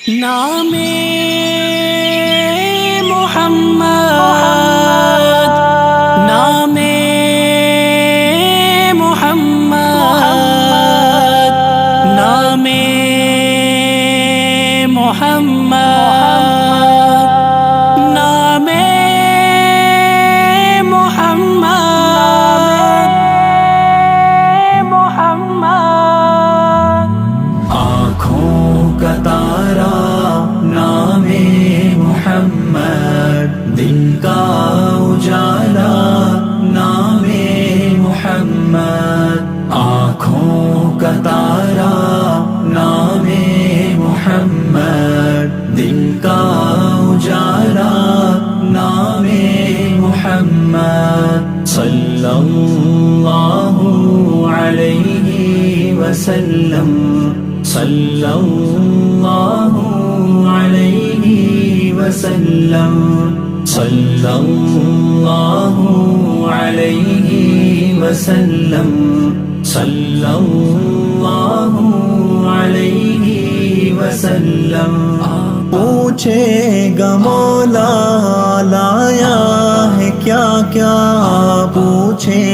نام محمد، نام محمد، نام محمد، نام محمد، محمد۔ آنکھوں کا تارا نام محمد، دن کا اجالا نام محمد۔ آنکھوں کا تارا نام محمد، دن کا اجالا نام محمد۔ صلی اللہ علیہ وسلم، صلی اللہ علیہ وسلم، صلی اللہ علیہ وسلم، صلی اللہ علیہ وسلم۔ پوچھے گا مولا لایا ہے کیا کیا، پوچھے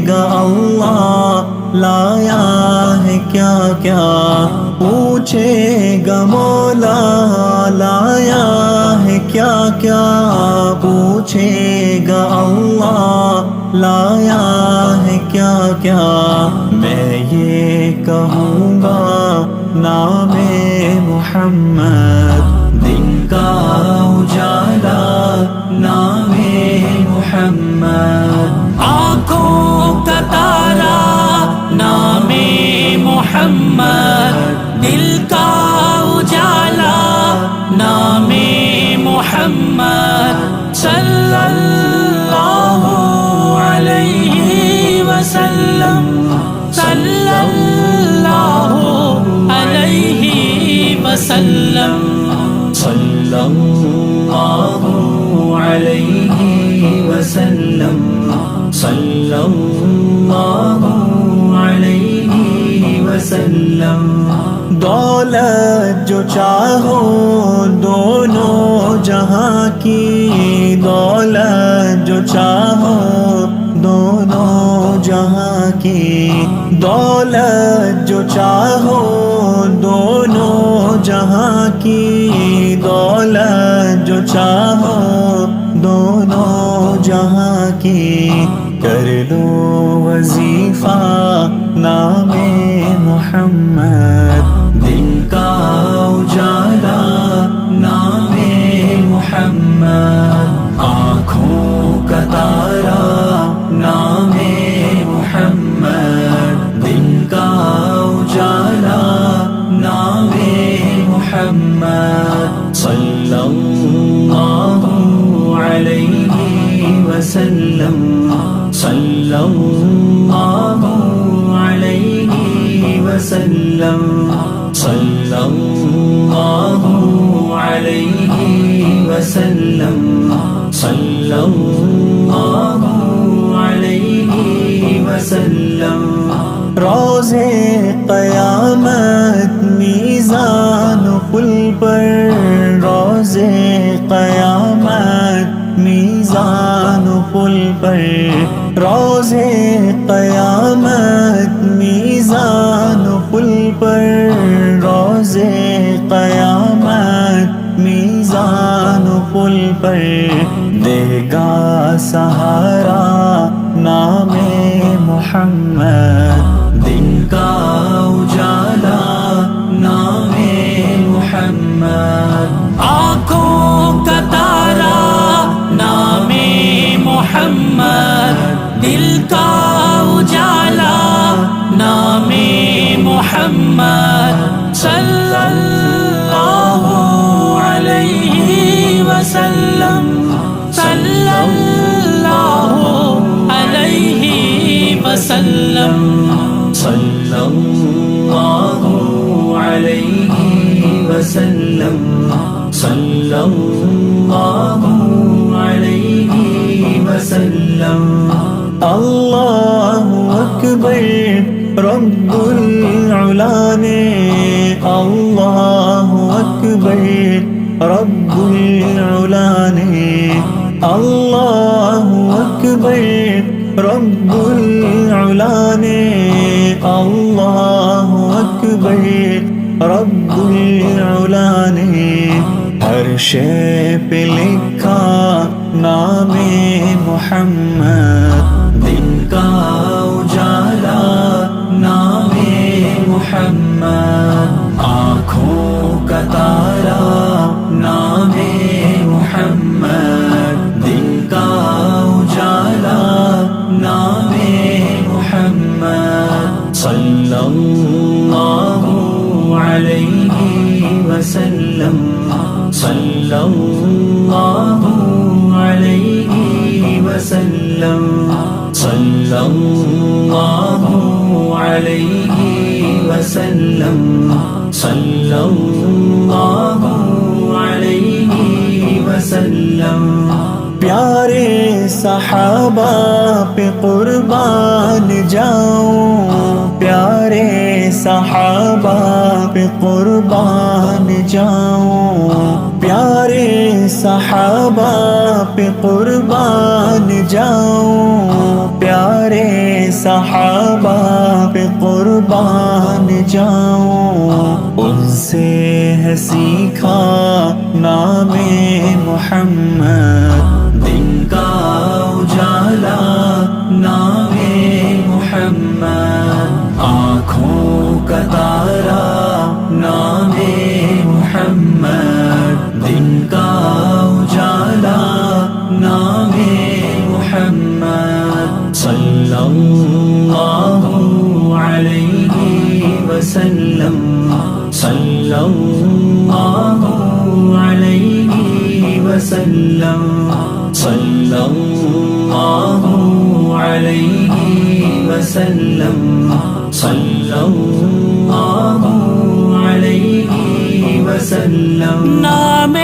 گا اللہ لایا ہے کیا کیا، پوچھے گا مولا لایا ہے کیا کیا، پوچھے گا اللہ لایا ہے کیا کیا۔ میں یہ کہوں گا نام محمد، دن کا اجالا نام محمد۔ آنکھوں کا تارا نام محمد، دل کا اجالا نام محمد۔ صلی اللہ علیہ وسلم، صلی اللہ علیہ وسلم، صلی اللہ علیہ وسلم، صلی اللہ علیہ وسلم۔ دولت جو چاہو دونوں جہاں کی، دولت جو چاہو دونوں جہاں کی، دولت جو چاہو دونوں جہاں کی، دولت جو چاہو دونوں جہاں کی۔ کر لو وظیفہ نام محمد، دن کا اجالا نام محمد۔ آنکھوں کا تارا نام محمد، دن کا اجالا نام محمد۔ صلی اللہ علیہ وسلم، صلی اللہ علیہ وسلم، صلی اللہ علیہ وسلم، صلی اللہ علیہ وسلم۔ روزے قیامت میزان پل پر، روزے قیامت میزان پل پر، روزے قیامت میزان پل پر، روزے قیامت میزان پل پر۔ دے گا سہارا نام محمد، دن کا اجالا نام محمد۔ آنکھوں کا تارا نام محمد، دل کا اجالا نام محمد۔ صلی اللہ علیہ وسلم، صلی اللہ علیہ وسلم، صلی اللہ علیہ وسلم، صلی اللہ علیہ وسلم۔ اللہ اکبر رب العلا نے، اللہ اکبر اکبر رب العلا نے اللہ اکبر رب العلا نے اللہ اکبر رب العلا نے ہر شے پہ لکھا نام محمد دن کا اجالا نام محمد آنکھوں کا تارا نام محمد دن کا اجالا نام محمد صلی اللہ علیہ وسلم صلی اللہ علیہ وسلم صلی اللہ علیہ وسلم صلی اللہ علیہ وسلم پیارے صحابہ پہ قربان جاؤں پیارے صحابہ پہ قربان جاؤں پیارے صحابہ پہ قربان جاؤں پیارے صحابہ پہ قربان جاؤں ان سے ہے سیکھا نام محمد دن کا اجالا نام محمد آنکھوں کا تارا نام محمد دن کا اجالا نام محمد صلی اللہ علیہ وسلم صلی اللہ علیہ وسلم صلی اللہ علیہ وسلم صلی اللہ علیہ وسلم نام